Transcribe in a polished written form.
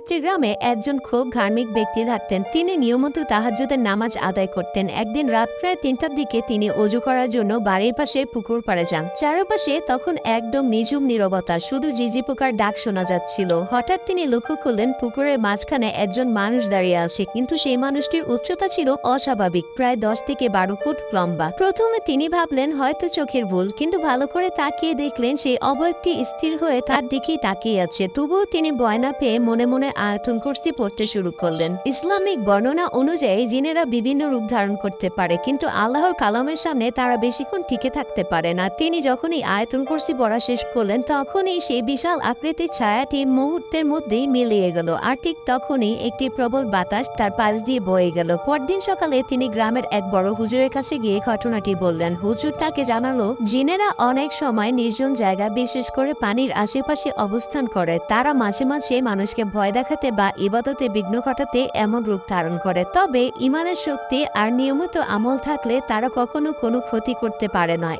একটি গ্রামে একজন খুব ধার্মিক ব্যক্তি থাকতেন। তিনি নিয়মিত তাহাজ্জুদের নামাজ আদায় করতেন। একদিন রাত প্রায় ৩টার দিকে তিনি অজু করার জন্য বাড়ির পাশে পুকুর পাড়ে যান। চারপাশে তখন একদম নিঝুম নীরবতা, শুধু ঝিঁঝি পোকার ডাক শোনা যাচ্ছিল। হঠাৎ তিনি লক্ষ্য করলেন পুকুরের মাঝখানে একজন মানুষ দাঁড়িয়ে আছে, কিন্তু সেই মানুষটির উচ্চতা ছিল অস্বাভাবিক, প্রায় ১০ থেকে ১২ ফুট লম্বা। প্রথমে তিনি ভাবলেন হয়তো চোখের ভুল, কিন্তু ভালো করে তাকিয়ে দেখলেন সেই অবয়বটি স্থির হয়ে তার দিকেই তাকিয়ে আছে। তবুও তিনি ভয় না পেয়ে মনে মনে আয়াতুল কুরসি পড়তে শুরু করলেন। ইসলামিক বর্ণনা অনুযায়ী জিনেরা বিভিন্ন রূপ ধারণ করতে পারে, কিন্তু আল্লাহর কালামের সামনে তারা বেশিক্ষণ টিকে থাকতে পারে না। তিনি যখনই আয়াতুল কুরসি পড়া শেষ করলেন, তখনই সেই বিশাল আকৃতির ছায়াটি মুহূর্তের মধ্যেই মিলিয়ে গেল, আর ঠিক তখনই একটি প্রবল বাতাস তার পাশ দিয়ে বয়ে গেল। পরদিন সকালে তিনি গ্রামের এক বড় হুজুরের কাছে গিয়ে ঘটনাটি বললেন। হুজুর তাকে জানালো, জিনেরা অনেক সময় নির্জন জায়গা, বিশেষ করে পানির আশেপাশে অবস্থান করে। তারা মাঝে মাঝে মানুষকে ভয় দেখাতে বা ইবাদতে বিঘ্ন ঘটাতে এমন রূপ ধারণ করে। তবে ইমানের শক্তি আর নিয়মিত আমল থাকলে তারা কখনো কোনো ক্ষতি করতে পারে না।